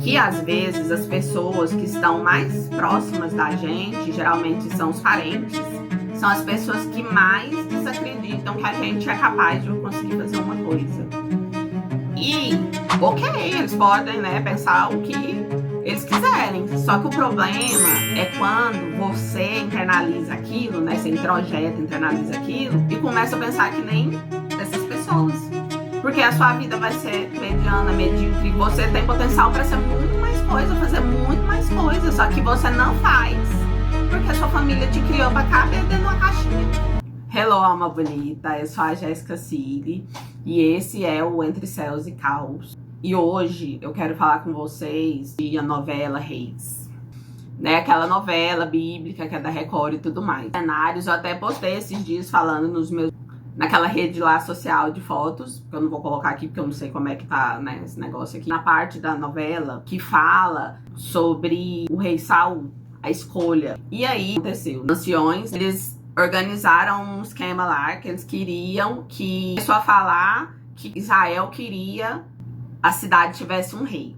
que às vezes as pessoas que estão mais próximas da gente, geralmente são os parentes, são as pessoas que mais desacreditam que a gente é capaz de conseguir fazer uma coisa. E, ok, eles podem, né, pensar o que eles quiserem. Só que o problema é quando você internaliza aquilo, né, você introjeta, internaliza aquilo e começa a pensar que nem dessas pessoas. Porque a sua vida vai ser mediana, medíocre, você tem potencial para ser muito mais coisa, fazer muito mais coisa, só que você não faz. Porque a sua família te criou pra caber dentro de uma caixinha. Hello, alma bonita, eu sou a Jéssica Cili e esse é o Entre Céus e Caos. E hoje eu quero falar com vocês de a novela Reis. Né, aquela novela bíblica que é da Record e tudo mais. Cenários, eu até postei esses dias falando naquela rede lá social de fotos, que eu não vou colocar aqui porque eu não sei como é que tá, né, esse negócio aqui. Na parte da novela que fala sobre o rei Saul, a escolha. E aí aconteceu. Os anciões, eles organizaram um esquema lá que eles queriam que começou a falar que Israel queria a cidade tivesse um rei.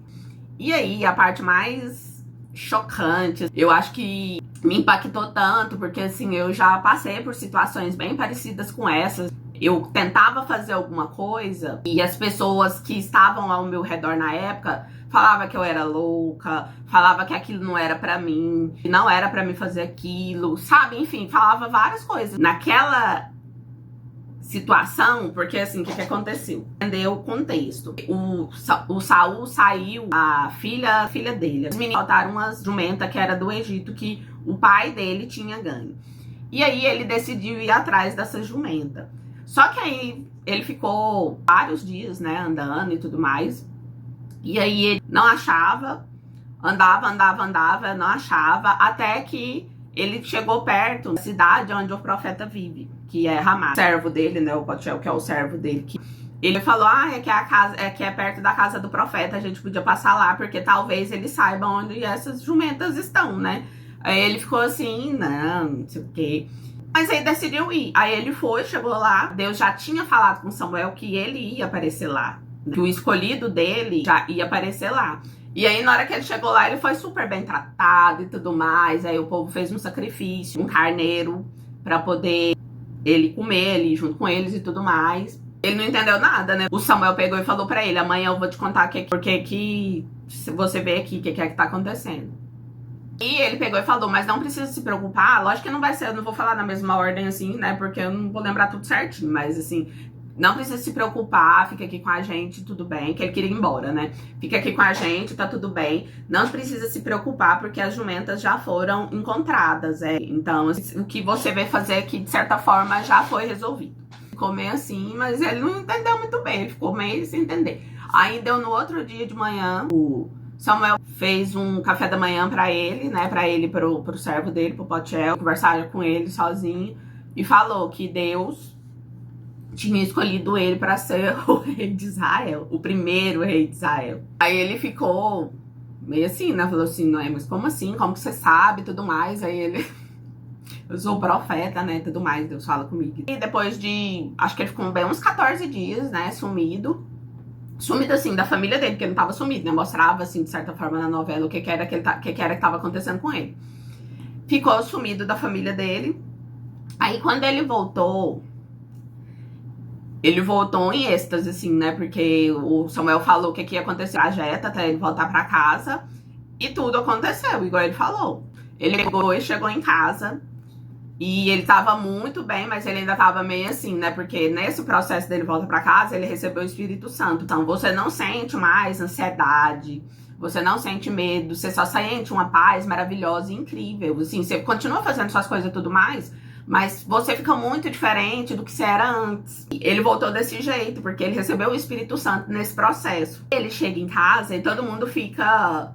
E aí a parte mais chocante, eu acho que me impactou tanto, porque assim, eu já passei por situações bem parecidas com essas. Eu tentava fazer alguma coisa e as pessoas que estavam ao meu redor na época falava que eu era louca, falava que aquilo não era pra mim, que não era pra mim fazer aquilo, sabe? Enfim, falava várias coisas. Naquela situação, porque assim, o que aconteceu? Entendeu o contexto. O Saul saiu, a filha dele. Os meninos botaram umas jumenta que era do Egito, que o pai dele tinha ganho. E aí ele decidiu ir atrás dessa jumenta. Só que aí ele ficou vários dias, né, andando e tudo mais. E aí ele não achava, andava, não achava, até que ele chegou perto da cidade onde o profeta vive, que é Ramá. O servo dele, né, o Potiel, que é o servo dele, que ele falou, é que é perto da casa do profeta, a gente podia passar lá, porque talvez ele saiba onde essas jumentas estão, né? Aí ele ficou assim, não sei o quê. Mas aí decidiu ir. Aí ele foi, chegou lá, Deus já tinha falado com Samuel que ele ia aparecer lá, que o escolhido dele já ia aparecer lá. E aí, na hora que ele chegou lá, ele foi super bem tratado e tudo mais. Aí o povo fez um sacrifício, um carneiro, pra poder ele comer ali junto com eles e tudo mais. Ele não entendeu nada, né? O Samuel pegou e falou pra ele, amanhã eu vou te contar porque que você vê aqui o que é que tá acontecendo. E ele pegou e falou, mas não precisa se preocupar. Lógico que não vai ser, eu não vou falar na mesma ordem assim, né? Porque eu não vou lembrar tudo certinho, mas assim, não precisa se preocupar, fica aqui com a gente, tudo bem. Que ele queria ir embora, né? Fica aqui com a gente, tá tudo bem. Não precisa se preocupar, porque as jumentas já foram encontradas, Então, o que você vai fazer aqui, de certa forma, já foi resolvido. Ficou meio assim, mas ele não entendeu muito bem, ele ficou meio sem entender. Aí deu no outro dia de manhã, o Samuel fez um café da manhã pra ele, né? Pra ele, pro servo dele, pro Potiel, conversar com ele sozinho. E falou que Deus tinha escolhido ele para ser o rei de Israel, o primeiro rei de Israel. Aí ele ficou meio assim, né? Falou assim, não é, mas como assim? Como que você sabe? Tudo mais. Aí ele, eu sou profeta, né? Tudo mais, Deus fala comigo. E depois de, acho que ele ficou bem uns 14 dias, né? Sumido assim, da família dele, porque ele não tava sumido, né? Mostrava, assim, de certa forma na novela o que era que tava acontecendo com ele. Ficou sumido da família dele. Aí quando ele voltou em êxtase, assim, né? Porque o Samuel falou que ia acontecer a jeta até ele voltar pra casa. E tudo aconteceu, igual ele falou. Ele pegou e chegou em casa. E ele tava muito bem, mas ele ainda tava meio assim, né? Porque nesse processo dele volta pra casa, ele recebeu o Espírito Santo. Então você não sente mais ansiedade, você não sente medo, você só sente uma paz maravilhosa e incrível. Assim, você continua fazendo suas coisas e tudo mais, mas você fica muito diferente do que você era antes. Ele voltou desse jeito, porque ele recebeu o Espírito Santo nesse processo. Ele chega em casa e todo mundo fica,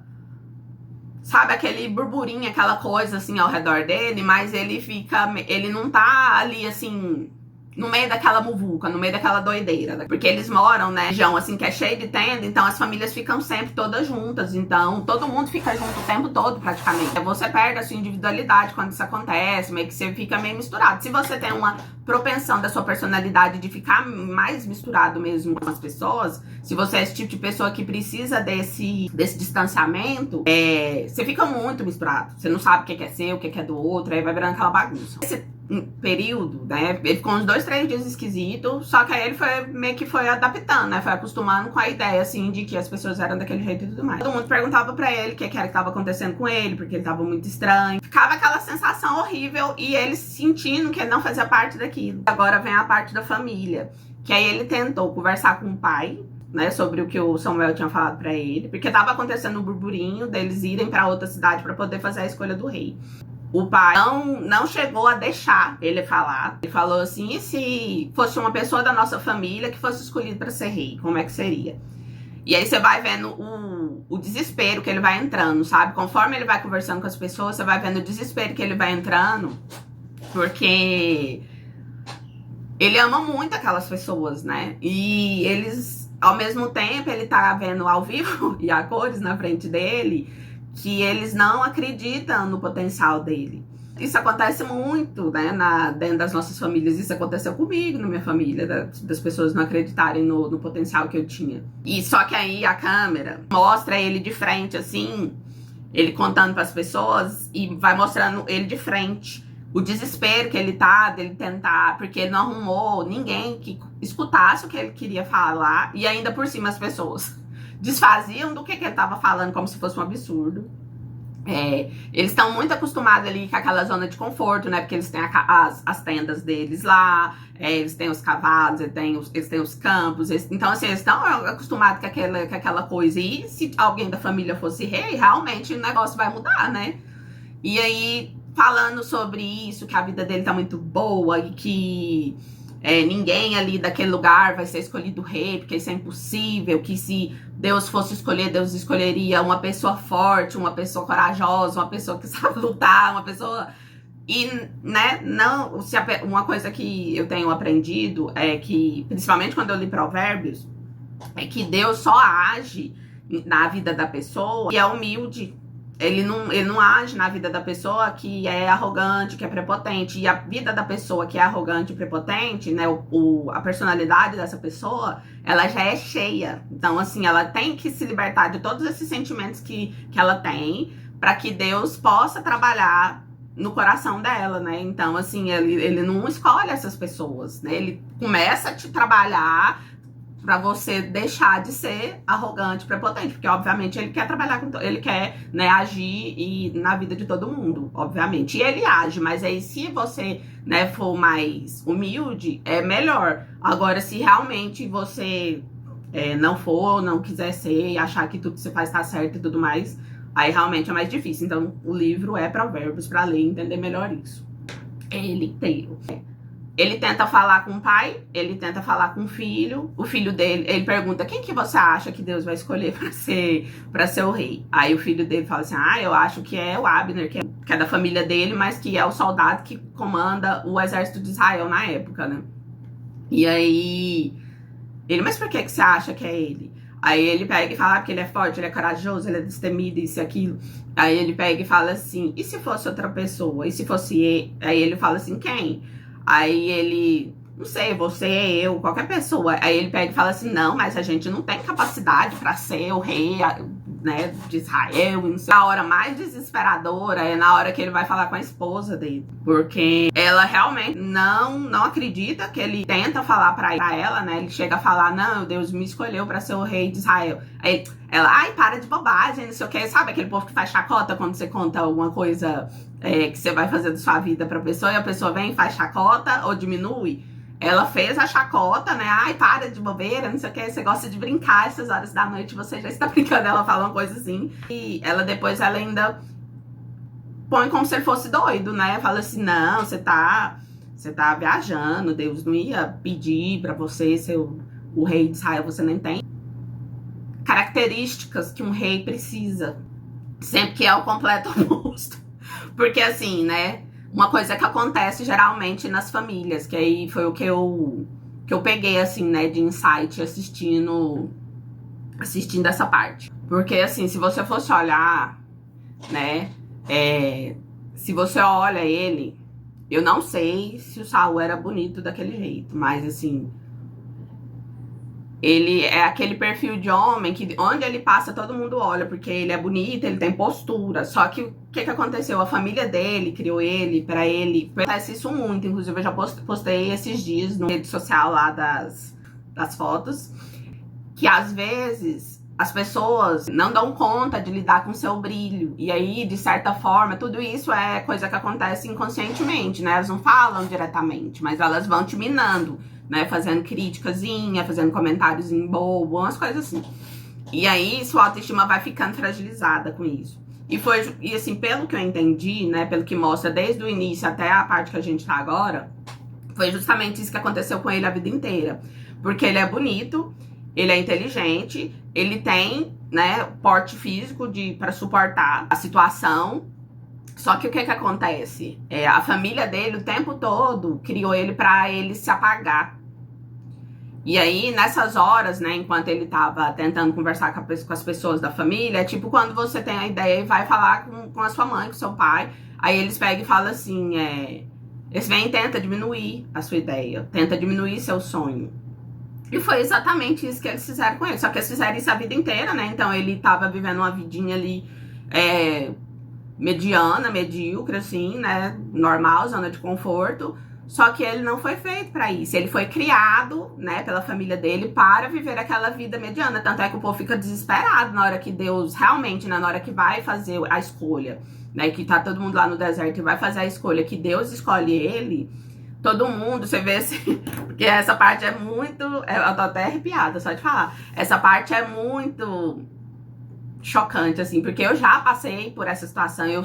sabe, aquele burburinho, aquela coisa assim ao redor dele, mas ele não tá ali assim no meio daquela muvuca, no meio daquela doideira, né? Porque eles moram, né, região assim que é cheio de tenda, então as famílias ficam sempre todas juntas, então todo mundo fica junto o tempo todo praticamente. Você perde a sua individualidade quando isso acontece, meio que você fica meio misturado. Se você tem uma propensão da sua personalidade de ficar mais misturado mesmo com as pessoas, se você é esse tipo de pessoa que precisa desse distanciamento, você fica muito misturado. Você não sabe o que é seu, o que é do outro, aí vai virando aquela bagunça. Esse período, né, ele ficou uns 2, 3 dias esquisito, só que aí ele foi meio que foi adaptando, né, foi acostumando com a ideia, assim, de que as pessoas eram daquele jeito e tudo mais. Todo mundo perguntava pra ele o que era que tava acontecendo com ele, porque ele tava muito estranho. Ficava aquela sensação horrível e ele sentindo que ele não fazia parte daquilo. Agora vem a parte da família, que aí ele tentou conversar com o pai, né, sobre o que o Samuel tinha falado pra ele, porque tava acontecendo um burburinho deles irem pra outra cidade pra poder fazer a escolha do rei. O pai não chegou a deixar ele falar. Ele falou assim, e se fosse uma pessoa da nossa família que fosse escolhida para ser rei, como é que seria? E aí você vai vendo o desespero que ele vai entrando, sabe? Conforme ele vai conversando com as pessoas, você vai vendo o desespero que ele vai entrando, porque ele ama muito aquelas pessoas, né? E eles, ao mesmo tempo, ele tá vendo ao vivo e a cores na frente dele, que eles não acreditam no potencial dele. Isso acontece muito, né, dentro das nossas famílias. Isso aconteceu comigo, na minha família, das pessoas não acreditarem no potencial que eu tinha. E só que aí a câmera mostra ele de frente, assim, ele contando para as pessoas e vai mostrando ele de frente. O desespero que ele tá, dele tentar, porque ele não arrumou ninguém que escutasse o que ele queria falar, e ainda por cima as pessoas desfaziam do que ele tava falando como se fosse um absurdo. Eles estão muito acostumados ali com aquela zona de conforto, né? Porque eles têm as tendas deles lá, eles têm os cavalos, eles têm os campos. Então, assim, eles estão acostumados com aquela coisa. E se alguém da família fosse rei, realmente o negócio vai mudar, né? E aí, falando sobre isso, que a vida dele tá muito boa e que ninguém ali daquele lugar vai ser escolhido rei, porque isso é impossível, que se Deus fosse escolher, Deus escolheria uma pessoa forte, uma pessoa corajosa, uma pessoa que sabe lutar, uma pessoa... E, né, não, uma coisa que eu tenho aprendido é que, principalmente quando eu li Provérbios, é que Deus só age na vida da pessoa que é humilde. Ele não age na vida da pessoa que é arrogante, que é prepotente. E a vida da pessoa que é arrogante e prepotente, né, a personalidade dessa pessoa, ela já é cheia. Então, assim, ela tem que se libertar de todos esses sentimentos que ela tem, para que Deus possa trabalhar no coração dela, né? Então, assim, ele não escolhe essas pessoas, né? Ele começa a te trabalhar pra você deixar de ser arrogante, prepotente, porque obviamente ele quer trabalhar com ele quer, né, agir na vida de todo mundo, obviamente. E ele age, mas aí se você, né, for mais humilde, é melhor. Agora, se realmente você não for, não quiser ser e achar que tudo que você faz tá certo e tudo mais, aí realmente é mais difícil. Então, o livro é Provérbios pra ler e entender melhor isso. Ele inteiro. Ele tenta falar com o pai, ele tenta falar com o filho dele, ele pergunta, quem que você acha que Deus vai escolher pra ser o rei? Aí o filho dele fala assim, eu acho que é o Abner, que é da família dele, mas que é o soldado que comanda o exército de Israel na época, né? E aí, mas por que você acha que é ele? Aí ele pega e fala, porque ele é forte, ele é corajoso, ele é destemido, isso e aquilo. Aí ele pega e fala assim, e se fosse outra pessoa? E se fosse ele? Aí ele fala assim, quem? Aí ele, não sei, você, eu, qualquer pessoa. Aí ele pega e fala assim, não, mas a gente não tem capacidade pra ser o rei, né, de Israel. Não sei. A hora mais desesperadora é na hora que ele vai falar com a esposa dele. Porque ela realmente não acredita que ele tenta falar pra ela, né? Ele chega a falar, não, Deus me escolheu pra ser o rei de Israel. Aí ela, para de bobagem, não sei o que. Sabe aquele povo que faz chacota quando você conta alguma coisa que você vai fazer da sua vida pra pessoa e a pessoa vem e faz chacota ou diminui? Ela fez a chacota, né? Para de bobeira, não sei o que. Você gosta de brincar essas horas da noite, você já está brincando. Ela fala uma coisa assim. E depois ela ainda põe como se ele fosse doido, né? Fala assim, não, você tá viajando. Deus não ia pedir pra você ser o rei de Israel. Você nem tem características que um rei precisa. Sempre que é o completo oposto. Porque assim, né? uma coisa que acontece geralmente nas famílias, que aí foi o que eu peguei, assim, né, de insight assistindo essa parte. Porque, assim, se você fosse olhar, né, se você olha ele, eu não sei se o Saul era bonito daquele jeito, mas, assim, ele é aquele perfil de homem que onde ele passa todo mundo olha, porque ele é bonito, ele tem postura. Só que o que aconteceu? A família dele criou ele pra ele. Acontece isso muito, inclusive eu já postei esses dias na rede social lá das fotos, que às vezes as pessoas não dão conta de lidar com o seu brilho. E aí, de certa forma, tudo isso é coisa que acontece inconscientemente, né? Elas não falam diretamente, mas elas vão te minando, né? Fazendo criticazinha, fazendo comentários em bobo, umas coisas assim. E aí, sua autoestima vai ficando fragilizada com isso. E assim, pelo que eu entendi, né? Pelo que mostra desde o início até a parte que a gente tá agora, foi justamente isso que aconteceu com ele a vida inteira. Porque ele é bonito, ele é inteligente, ele tem, né, porte físico para suportar a situação. Só que o que acontece? A família dele o tempo todo criou ele para ele se apagar. E aí, nessas horas, né, enquanto ele tava tentando conversar com as pessoas da família, é tipo quando você tem a ideia e vai falar com a sua mãe, com o seu pai, aí eles pegam e falam assim, eles vêm e tentam diminuir a sua ideia, tenta diminuir seu sonho. E foi exatamente isso que eles fizeram com ele. Só que eles fizeram isso a vida inteira, né? Então ele tava vivendo uma vidinha ali mediana, medíocre, assim, né? Normal, zona de conforto. Só que ele não foi feito pra isso. Ele foi criado, né, pela família dele para viver aquela vida mediana. Tanto é que o povo fica desesperado na hora que Deus realmente, né, na hora que vai fazer a escolha, né? Que tá todo mundo lá no deserto e vai fazer a escolha, que Deus escolhe ele. Todo mundo, você vê assim, porque essa parte é muito, eu tô até arrepiada só de falar, essa parte é muito chocante, assim, porque eu já passei por essa situação, eu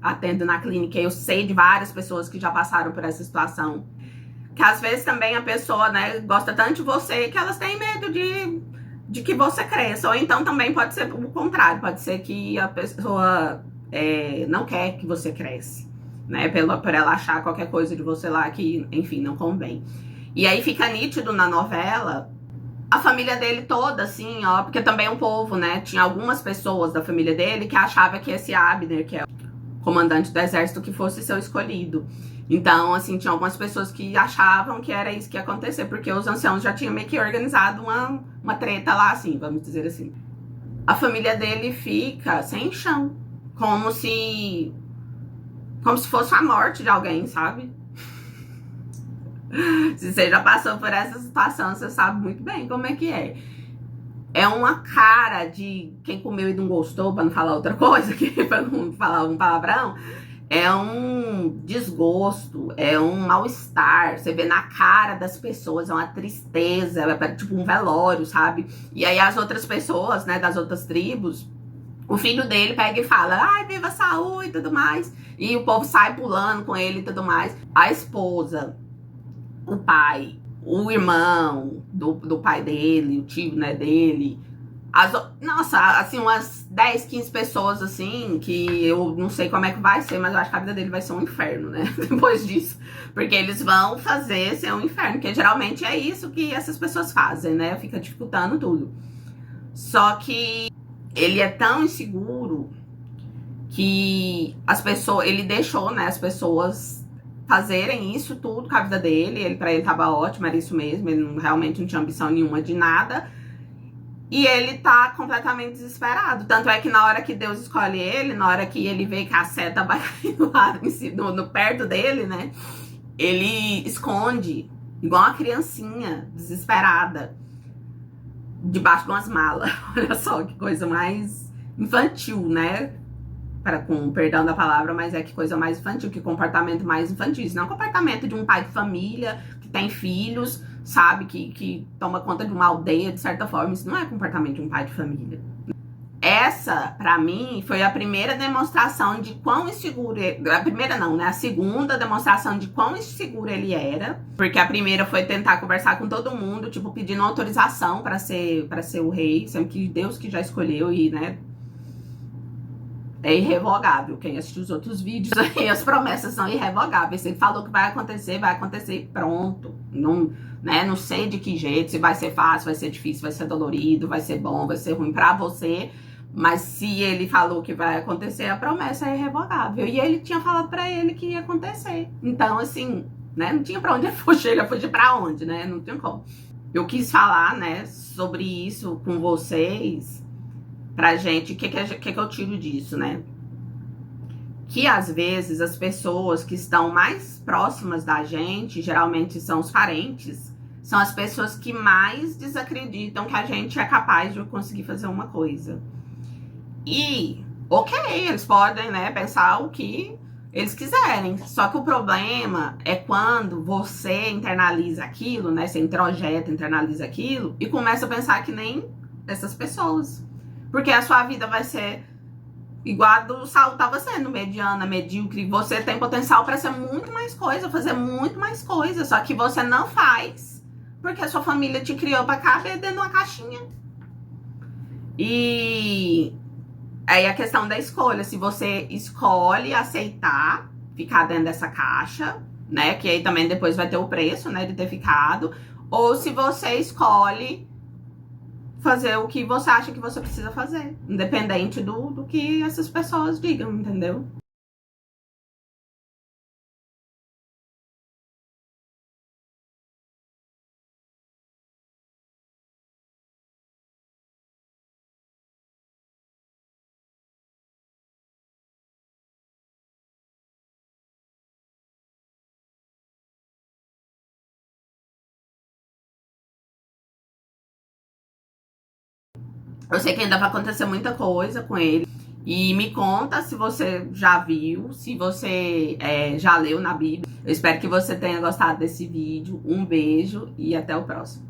atendo na clínica, eu sei de várias pessoas que já passaram por essa situação, que às vezes também a pessoa, né, gosta tanto de você que elas têm medo de que você cresça, ou então também pode ser o contrário, pode ser que a pessoa não quer que você cresça, né, por ela achar qualquer coisa de você lá que, enfim, não convém. E aí fica nítido na novela a família dele toda, assim, ó, porque também o povo, né, tinha algumas pessoas da família dele que achava que esse Abner, que é o comandante do exército, que fosse seu escolhido. Então, assim, tinha algumas pessoas que achavam que era isso que ia acontecer, porque os anciãos já tinham meio que organizado uma treta lá, assim, vamos dizer assim. A família dele fica sem chão, como se fosse a morte de alguém, sabe? Se você já passou por essa situação, você sabe muito bem como é que é. É uma cara de quem comeu e não gostou, pra não falar outra coisa, pra não falar um palavrão. É um desgosto, é um mal-estar. Você vê na cara das pessoas, é uma tristeza, é tipo um velório, sabe? E aí as outras pessoas, né, das outras tribos, o filho dele pega e fala, ai, viva Saul e tudo mais. E o povo sai pulando com ele e tudo mais. A esposa, o pai, o irmão do pai dele, o tio, né, dele. Nossa, assim, umas 10, 15 pessoas, assim, que eu não sei como é que vai ser, mas eu acho que a vida dele vai ser um inferno, né? Depois disso. Porque eles vão fazer ser um inferno, porque geralmente é isso que essas pessoas fazem, né? Fica dificultando tudo. Só que ele é tão inseguro que ele deixou, né, as pessoas fazerem isso tudo com a vida dele. Pra ele tava ótimo, era isso mesmo, ele realmente não tinha ambição nenhuma de nada. E ele tá completamente desesperado. Tanto é que na hora que Deus escolhe ele, na hora que ele vê que a seta vai cair lá no perto dele, né, ele esconde, igual uma criancinha desesperada, debaixo de umas malas. Olha só que coisa mais infantil, né? Com perdão da palavra, mas que coisa mais infantil, que comportamento mais infantil. Isso não é um comportamento de um pai de família que tem filhos, sabe? Que toma conta de uma aldeia, de certa forma. Isso não é comportamento de um pai de família. Essa, pra mim, foi a primeira demonstração de quão inseguro ele... A primeira não, né? A segunda demonstração de quão inseguro ele era. Porque a primeira foi tentar conversar com todo mundo, tipo, pedindo autorização pra ser o rei, sendo que Deus que já escolheu e, né, é irrevogável. Quem assistiu os outros vídeos aí, as promessas são irrevogáveis. Se ele falou que vai acontecer, pronto. Não, né, não sei de que jeito, se vai ser fácil, vai ser difícil, vai ser dolorido, vai ser bom, vai ser ruim pra você. Mas se ele falou que vai acontecer, a promessa é irrevogável. E ele tinha falado pra ele que ia acontecer. Então, assim, né, não tinha pra onde ele fugir. Ele ia fugir pra onde, né? Não tinha como. Eu quis falar, né, sobre isso com vocês, pra gente, o que eu tiro disso, né? Que às vezes as pessoas que estão mais próximas da gente, geralmente são os parentes, são as pessoas que mais desacreditam que a gente é capaz de conseguir fazer uma coisa. E, ok, eles podem, né, pensar o que eles quiserem. Só que o problema é quando você internaliza aquilo, né, você introjeta, internaliza aquilo e começa a pensar que nem essas pessoas. Porque a sua vida vai ser igual a do Saulo estava sendo, mediana, medíocre. Você tem potencial para ser muito mais coisa, fazer muito mais coisa. Só que você não faz porque a sua família te criou para caber dentro de uma caixinha. E aí a questão da escolha, se você escolhe aceitar ficar dentro dessa caixa, né, que aí também depois vai ter o preço, né, de ter ficado, ou se você escolhe fazer o que você acha que você precisa fazer, independente do que essas pessoas digam, entendeu? Eu sei que ainda vai acontecer muita coisa com ele. E me conta se você já viu, se você já leu na Bíblia. Eu espero que você tenha gostado desse vídeo. Um beijo e até o próximo.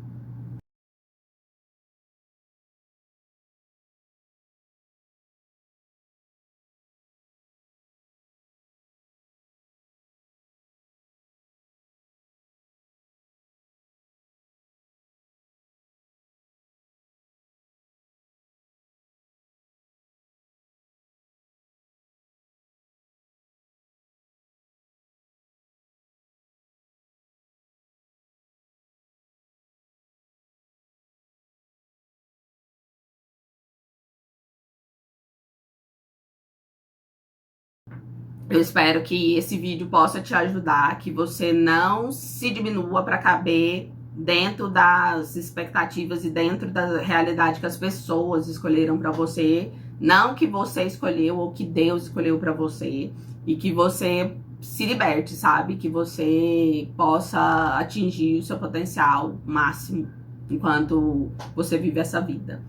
Eu espero que esse vídeo possa te ajudar, que você não se diminua para caber dentro das expectativas e dentro da realidade que as pessoas escolheram para você, não que você escolheu ou que Deus escolheu para você, e que você se liberte, sabe? Que você possa atingir o seu potencial máximo enquanto você vive essa vida.